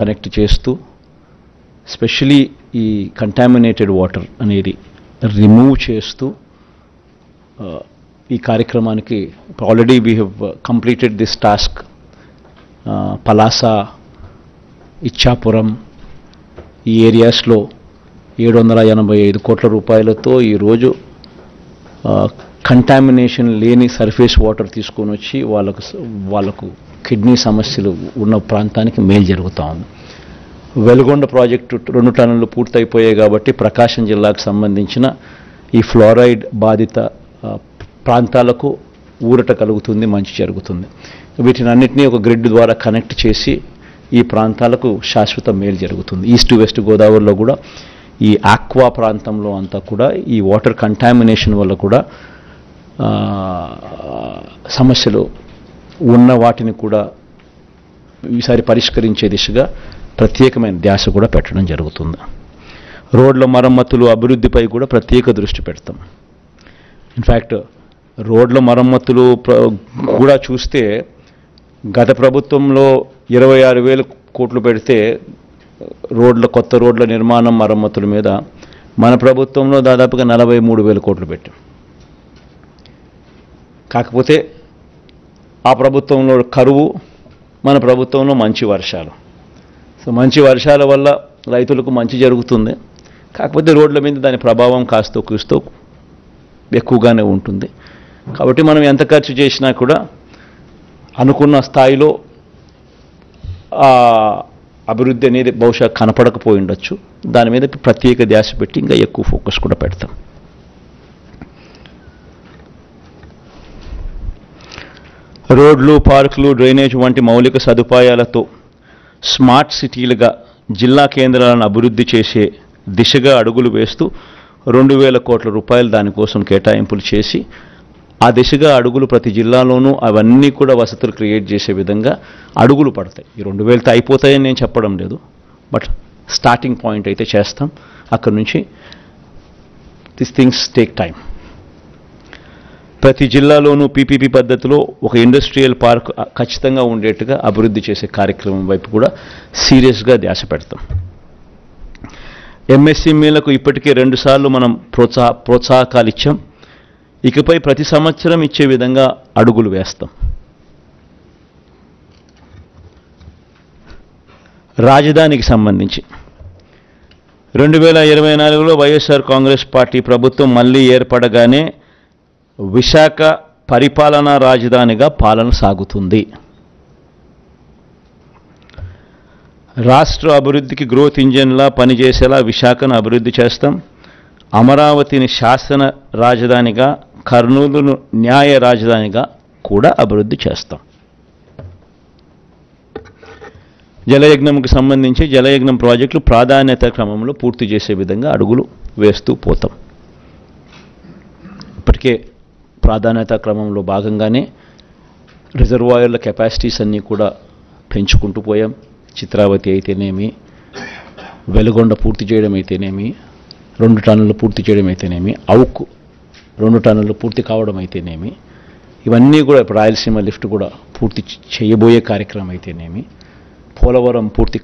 Connect చేస్తూ especially ఈ contaminated water అనేది రిమూవ్ చేస్తూ ఈ కార్యక్రమానికి already we have completed this task. Palasa, Ichchapuram ఈ ఏరియాస్లో 785 కోట్ల రూపాయలతో ఈరోజు కంటామినేషన్ లేని సర్ఫేస్ వాటర్ తీసుకొని వచ్చి వాళ్ళకు కిడ్నీ సమస్యలు ఉన్న ప్రాంతానికి మేలు జరుగుతూ ఉంది. వెలుగొండ ప్రాజెక్టు 2 టన్నులు పూర్తయిపోయాయి కాబట్టి ప్రకాశం జిల్లాకు సంబంధించిన ఈ ఫ్లోరైడ్ బాధిత ప్రాంతాలకు ఊరట కలుగుతుంది, మంచి జరుగుతుంది. వీటిని అన్నింటినీ ఒక గ్రిడ్ ద్వారా కనెక్ట్ చేసి ఈ ప్రాంతాలకు శాశ్వత మేలు జరుగుతుంది. ఈస్ట్ వెస్ట్ గోదావరిలో కూడా ఈ ఆక్వా ప్రాంతంలో అంతా కూడా ఈ వాటర్ కంటామినేషన్ వల్ల కూడా సమస్యలు ఉన్న వాటిని కూడా ఈసారి పరిష్కరించే దిశగా ప్రత్యేకమైన ధ్యాస కూడా పెట్టడం జరుగుతుంది. రోడ్ల మరమ్మతులు అభివృద్ధిపై కూడా ప్రత్యేక దృష్టి పెడతాం. ఇన్ఫ్యాక్ట్ రోడ్ల మరమ్మతులు కూడా చూస్తే గత ప్రభుత్వంలో 26,000 కోట్లు పెడితే కొత్త రోడ్ల నిర్మాణం మరమ్మతుల మీద మన ప్రభుత్వంలో దాదాపుగా 43,000 కోట్లు పెట్టాం. కాకపోతే ఆ ప్రభుత్వంలో కరువు, మన ప్రభుత్వంలో మంచి వర్షాలు. సో మంచి వర్షాల వల్ల రైతులకు మంచి జరుగుతుంది. కాకపోతే రోడ్ల మీద దాని ప్రభావం కాస్తో కూస్తూ ఎక్కువగానే ఉంటుంది. కాబట్టి మనం ఎంత ఖర్చు చేసినా కూడా అనుకున్న స్థాయిలో అభివృద్ధి అనేది బహుశా కనపడకపోయి ఉండొచ్చు. దాని మీద ప్రత్యేక ధ్యాస పెట్టి ఇంకా ఎక్కువ ఫోకస్ కూడా పెడతాం. రోడ్లు, పార్కులు, డ్రైనేజ్ వంటి మౌలిక సదుపాయాలతో స్మార్ట్ సిటీలుగా జిల్లా కేంద్రాలను అభివృద్ధి చేసే దిశగా అడుగులు వేస్తూ 2,000 కోట్ల రూపాయలు దానికోసం కేటాయింపులు చేసి ఆ దిశగా అడుగులు ప్రతి జిల్లాలోనూ అవన్నీ కూడా వసతులు క్రియేట్ చేసే విధంగా అడుగులు పడతాయి. ఈ 2,000తో అయిపోతాయని నేను చెప్పడం లేదు, బట్ స్టార్టింగ్ పాయింట్ అయితే చేస్తాం. అక్కడి నుంచి దిస్ థింగ్స్ టేక్ టైం. ప్రతి జిల్లాలోనూ పీపీపీ పద్ధతిలో ఒక ఇండస్ట్రియల్ పార్క్ ఖచ్చితంగా ఉండేట్టుగా అభివృద్ధి చేసే కార్యక్రమం వైపు కూడా సీరియస్గా ధ్యాస పెడతాం. ఎంఎస్ఎంఈలకు ఇప్పటికే 2 సార్లు మనం ప్రోత్సాహకాలు ఇచ్చాం. ఇకపై ప్రతి సంవత్సరం ఇచ్చే విధంగా అడుగులు వేస్తాం. రాజధానికి సంబంధించి 2024లో వైఎస్ఆర్ కాంగ్రెస్ పార్టీ ప్రభుత్వం మళ్ళీ ఏర్పడగానే విశాఖ పరిపాలనా రాజధానిగా పాలన సాగుతుంది. రాష్ట్ర అభివృద్ధికి గ్రోత్ ఇంజిన్లా పనిచేసేలా విశాఖను అభివృద్ధి చేస్తాం. అమరావతిని శాసన రాజధానిగా, కర్నూలును న్యాయ రాజధానిగా కూడా అభివృద్ధి చేస్తాం. జలయజ్ఞంకు సంబంధించి జలయజ్ఞం ప్రాజెక్టులు ప్రాధాన్యత క్రమంలో పూర్తి చేసే విధంగా అడుగులు వేస్తూ పోతాం. ఇప్పటికే ప్రాధాన్యత క్రమంలో భాగంగానే రిజర్వాయర్ల కెపాసిటీస్ అన్నీ కూడా పెంచుకుంటూ పోయాం. చిత్రావతి అయితేనేమి, వెలుగొండ పూర్తి చేయడం అయితేనేమి, 2 టన్నులు పూర్తి చేయడం అయితేనేమి, అవుకు 2 టన్నులు పూర్తి కావడం అయితేనేమి, ఇవన్నీ కూడా ఇప్పుడు రాయలసీమ లిఫ్ట్ కూడా పూర్తి చేయబోయే కార్యక్రమం అయితేనేమి, పోలవరం పూర్తి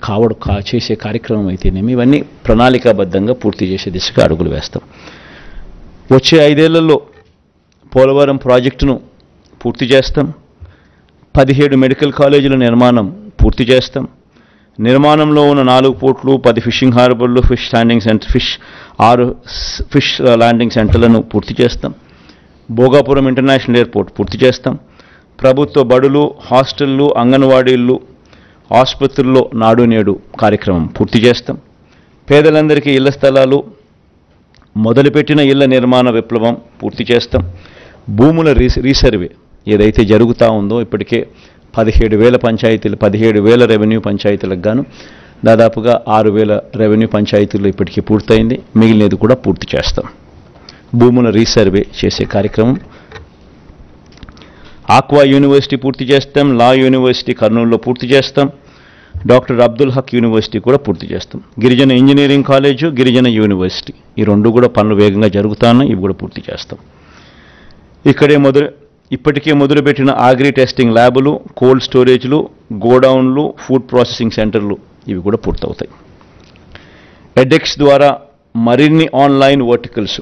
చేసే కార్యక్రమం అయితేనేమి, ఇవన్నీ ప్రణాళికాబద్ధంగా పూర్తి చేసే దిశగా అడుగులు వేస్తాం. వచ్చే 5 ఏళ్లలో పోలవరం ప్రాజెక్టును పూర్తి చేస్తాం. 17 మెడికల్ కాలేజీల నిర్మాణం పూర్తి చేస్తాం. నిర్మాణంలో ఉన్న 4 పోర్ట్లు, 10 ఫిషింగ్ హార్బర్లు, 6 ఫిష్ ల్యాండింగ్ సెంటర్లను పూర్తి చేస్తాం. భోగాపురం ఇంటర్నేషనల్ ఎయిర్పోర్ట్ పూర్తి చేస్తాం. ప్రభుత్వ బడులు, హాస్టళ్లు, అంగన్వాడీలు, ఆసుపత్రుల్లో నాడు నేడు కార్యక్రమం పూర్తి చేస్తాం. పేదలందరికీ ఇళ్ల స్థలాలు, మొదలుపెట్టిన ఇళ్ల నిర్మాణ విప్లవం పూర్తి చేస్తాం. భూముల రీసర్వే ఏదైతే జరుగుతూ ఉందో ఇప్పటికే 17,000 పంచాయతీలు, 17,000 రెవెన్యూ పంచాయతీలకు గాను దాదాపుగా 6,000 రెవెన్యూ పంచాయతీలు ఇప్పటికీ పూర్తయింది. మిగిలినది కూడా పూర్తి చేస్తాం. భూముల రీసర్వే చేసే కార్యక్రమం. ఆక్వా యూనివర్సిటీ పూర్తి చేస్తాం. లా యూనివర్సిటీ కర్నూలులో పూర్తి చేస్తాం. డాక్టర్ అబ్దుల్ హక్ యూనివర్సిటీ కూడా పూర్తి చేస్తాం. గిరిజన ఇంజనీరింగ్ కాలేజు, గిరిజన యూనివర్సిటీ ఈ 2 కూడా పనులు వేగంగా జరుగుతాయి. ఇవి కూడా పూర్తి చేస్తాం. ఇప్పటికే మొదలుపెట్టిన అగ్రి టెస్టింగ్ ల్యాబులు, కోల్డ్ స్టోరేజ్లు, గోడౌన్లు, ఫుడ్ ప్రాసెసింగ్ సెంటర్లు ఇవి కూడా పూర్తవుతాయి. ఎడెక్స్ ద్వారా మరిన్ని ఆన్లైన్ వర్టికల్స్